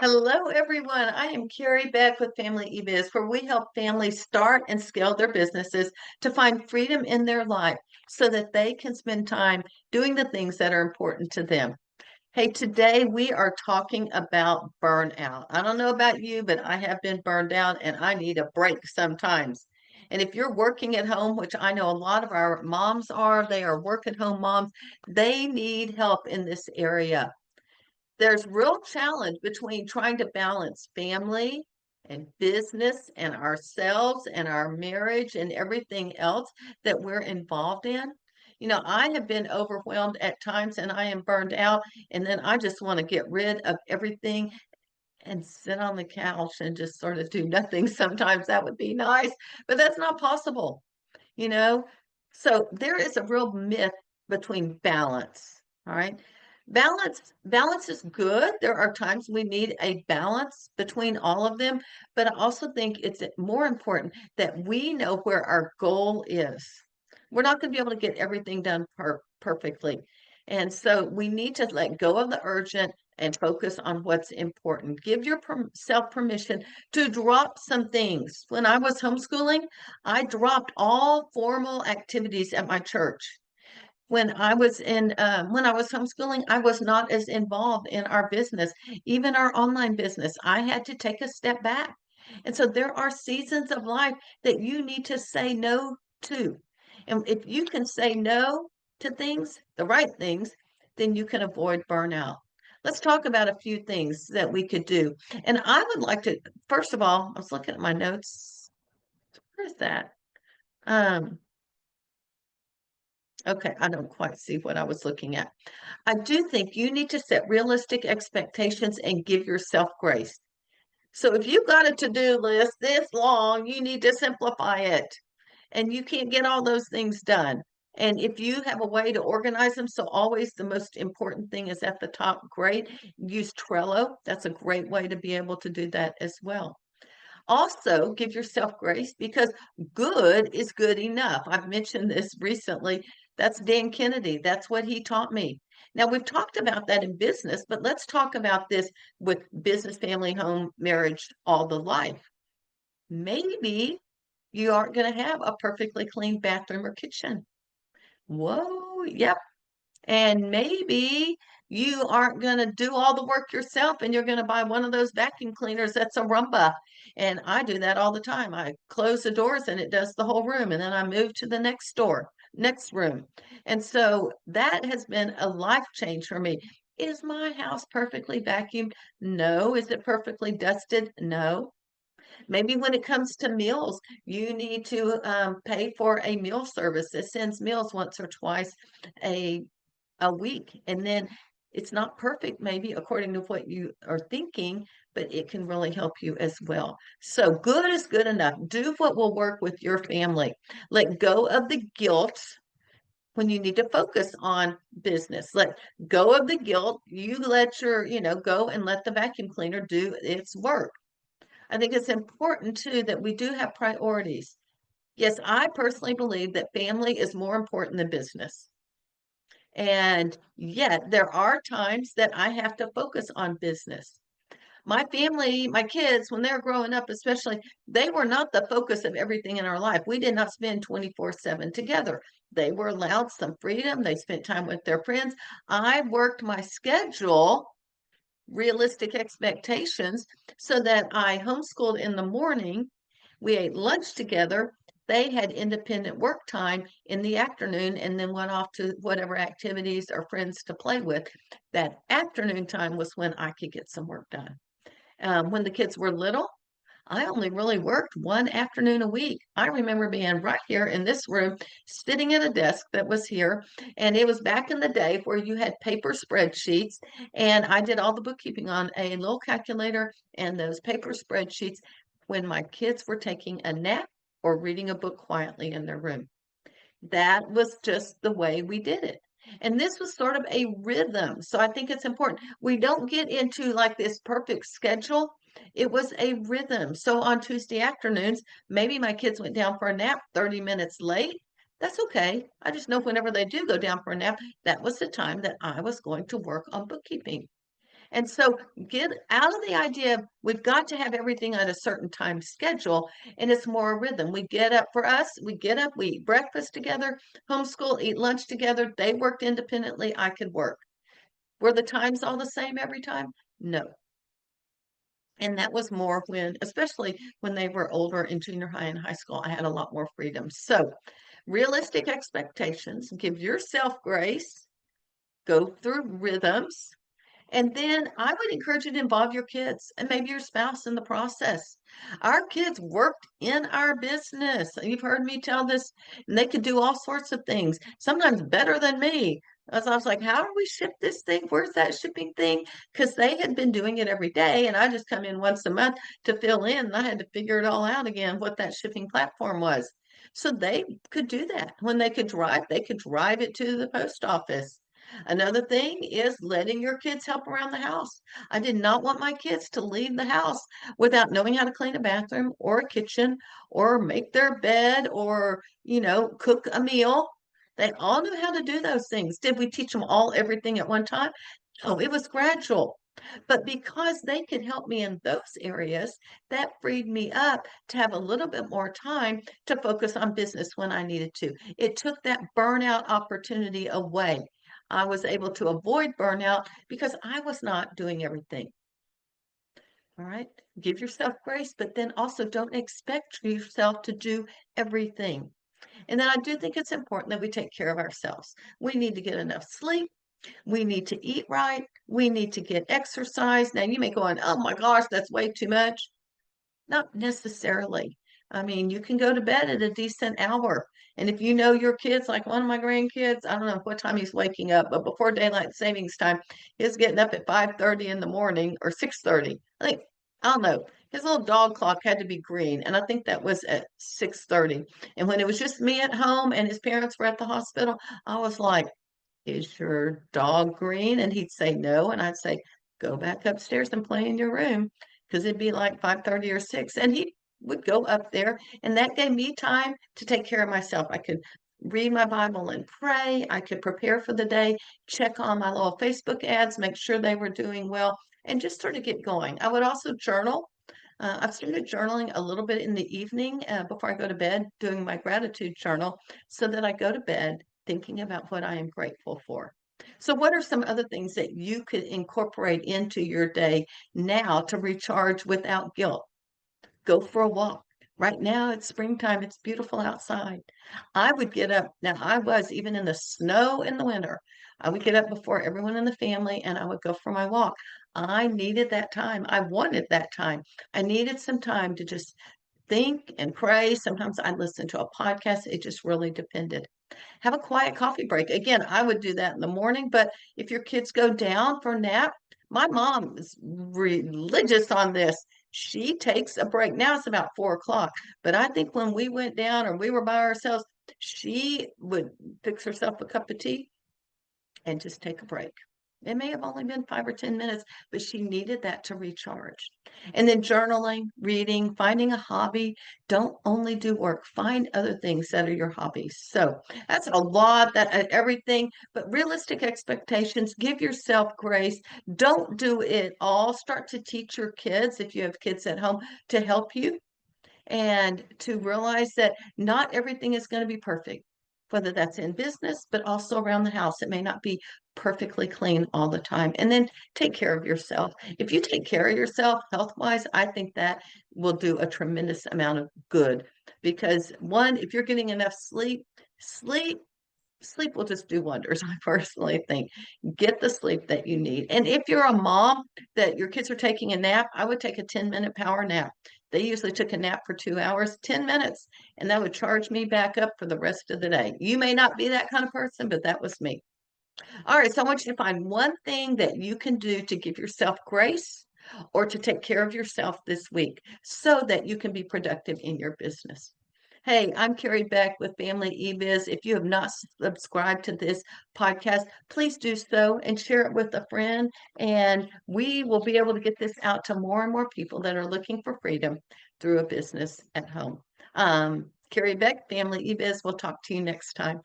Hello, everyone. I am Carrie back with Family eBiz, where we help families start and scale their businesses to find freedom in their life so that they can spend time doing the things that are important to them. Hey, today we are talking about burnout. I don't know about you, but I have been burned out and I need a break sometimes. And if you're working at home, which I know a lot of our moms are, they are work at home moms, they need help in this area. There's real challenge between trying to balance family and business and ourselves and our marriage and everything else that we're involved in. I have been overwhelmed at times and I am burned out, and then I just want to get rid of everything and sit on the couch and just sort of do nothing. Sometimes that would be nice, but that's not possible, you know? So there is a real myth between balance. All right. Balance is good. There are times we need a balance between all of them, but I also think it's more important that we know where our goal is. We're not going to be able to get everything done perfectly. And so we need to let go of the urgent and focus on what's important. Give yourself permission to drop some things. When I was homeschooling, I dropped all formal activities at my church. When I was homeschooling, I was not as involved in our business, even our online business. I had to take a step back. And so there are seasons of life that you need to say no to. And if you can say no to things, the right things, then you can avoid burnout. Let's talk about a few things that we could do. And I would like to, first of all, I was looking at my notes. Where is that? Um, okay, I don't quite see what I was looking at. I do think you need to set realistic expectations and give yourself grace. So if you've got a to-do list this long, you need to simplify it. And you can't get all those things done. And if you have a way to organize them, so always the most important thing is at the top, great. Use Trello. That's a great way to be able to do that as well. Also, give yourself grace because good is good enough. I've mentioned this recently. That's Dan Kennedy. That's what he taught me. Now, we've talked about that in business, but let's talk about this with business, family, home, marriage, all the life. Maybe you aren't going to have a perfectly clean bathroom or kitchen. Whoa, yep. And maybe you aren't going to do all the work yourself and you're going to buy one of those vacuum cleaners that's a Rumba. And I do that all the time. I close the doors and it does the whole room. And then I move to the next door, next room. And so that has been a life change for me. Is my house perfectly vacuumed? No. Is it perfectly dusted? No. Maybe when it comes to meals, you need to pay for a meal service that sends meals once or twice a a week. And then it's not perfect, maybe according to what you are thinking, but it can really help you as well. So good is good enough. Do what will work with your family. Let go of the guilt when you need to focus on business. Let go of the guilt. You let go and let the vacuum cleaner do its work. I think it's important too that we do have priorities. Yes, I personally believe that family is more important than business. And yet there are times that I have to focus on business. My family, my kids, when they're growing up, especially, they were not the focus of everything in our life. We did not spend 24/7 together. They were allowed some freedom. They spent time with their friends. I worked my schedule, realistic expectations, so that I homeschooled in the morning. We ate lunch together. They had independent work time in the afternoon and then went off to whatever activities or friends to play with. That afternoon time was when I could get some work done. When the kids were little, I only really worked one afternoon a week. I remember being right here in this room, sitting at a desk that was here, and it was back in the day where you had paper spreadsheets, and I did all the bookkeeping on a little calculator and those paper spreadsheets when my kids were taking a nap or reading a book quietly in their room. That was just the way we did it. And this was sort of a rhythm. So I think it's important. We don't get into like this perfect schedule. It was a rhythm. So on Tuesday afternoons, maybe my kids went down for a nap 30 minutes late. That's okay. I just know whenever they do go down for a nap, that was the time that I was going to work on bookkeeping. And so get out of the idea of we've got to have everything on a certain time schedule, and it's more a rhythm. We get up for us, we get up, we eat breakfast together, homeschool, eat lunch together. They worked independently, I could work. Were the times all the same every time? No. And that was more when, especially when they were older in junior high and high school, I had a lot more freedom. So, realistic expectations, give yourself grace, go through rhythms, and then I would encourage you to involve your kids and maybe your spouse in the process. Our kids worked in our business. You've heard me tell this, and they could do all sorts of things, sometimes better than me. As I was like, how do we ship this thing? Where's that shipping thing? Because they had been doing it every day, and I just come in once a month to fill in, and I had to figure it all out again, what that shipping platform was. So they could do that. When they could drive it to the post office. Another thing is letting your kids help around the house. I did not want my kids to leave the house without knowing how to clean a bathroom or a kitchen or make their bed or, cook a meal. They all knew how to do those things. Did we teach them all everything at one time? No, it was gradual. But because they could help me in those areas, that freed me up to have a little bit more time to focus on business when I needed to. It took that burnout opportunity away. I was able to avoid burnout because I was not doing everything. All right. Give yourself grace, but then also don't expect yourself to do everything. And then I do think it's important that we take care of ourselves. We need to get enough sleep. We need to eat right. We need to get exercise. Now you may go on, oh my gosh, that's way too much. Not necessarily. I mean, you can go to bed at a decent hour. And if you know your kids, like one of my grandkids, I don't know what time he's waking up, but before daylight savings time, he's getting up at 5:30 in the morning or 6:30. I don't know. His little dog clock had to be green, and I think that was at 6:30. And when it was just me at home and his parents were at the hospital, I was like, is your dog green? And he'd say no. And I'd say, go back upstairs and play in your room because it'd be like 5:30 or 6. And he would go up there. And that gave me time to take care of myself. I could read my Bible and pray. I could prepare for the day, check on my little Facebook ads, make sure they were doing well, and just sort of get going. I would also journal. I've started journaling a little bit in the evening before I go to bed, doing my gratitude journal so that I go to bed thinking about what I am grateful for. So, what are some other things that you could incorporate into your day now to recharge without guilt? Go for a walk. Right now, it's springtime. It's beautiful outside. I would get up. Now, I was even in the snow in the winter. I would get up before everyone in the family and I would go for my walk. I needed that time. I wanted that time. I needed some time to just think and pray. Sometimes I listen to a podcast. It just really depended. Have a quiet coffee break. Again, I would do that in the morning, but if your kids go down for a nap, my mom is religious on this. She takes a break. Now it's about 4 o'clock, but I think when we went down or we were by ourselves, she would fix herself a cup of tea and just take a break. It may have only been 5 or 10 minutes, but she needed that to recharge. And then journaling, reading, finding a hobby. Don't only do work, find other things that are your hobbies. So that's a lot, that everything, but realistic expectations, give yourself grace. Don't do it all. Start to teach your kids, if you have kids at home, to help you and to realize that not everything is going to be perfect, whether that's in business, but also around the house. It may not be perfectly clean all the time. And then take care of yourself. If you take care of yourself health wise, I think that will do a tremendous amount of good because one, if you're getting enough sleep sleep will just do wonders. I personally think get the sleep that you need. And if you're a mom that your kids are taking a nap, I would take a 10-minute power nap. They usually took a nap for 2 hours, 10 minutes, and that would charge me back up for the rest of the day. You may not be that kind of person, but that was me. All right, so I want you to find one thing that you can do to give yourself grace or to take care of yourself this week so that you can be productive in your business. Hey, I'm Carrie Beck with Family eBiz. If you have not subscribed to this podcast, please do so and share it with a friend. And we will be able to get this out to more and more people that are looking for freedom through a business at home. Carrie Beck, Family eBiz. We'll talk to you next time.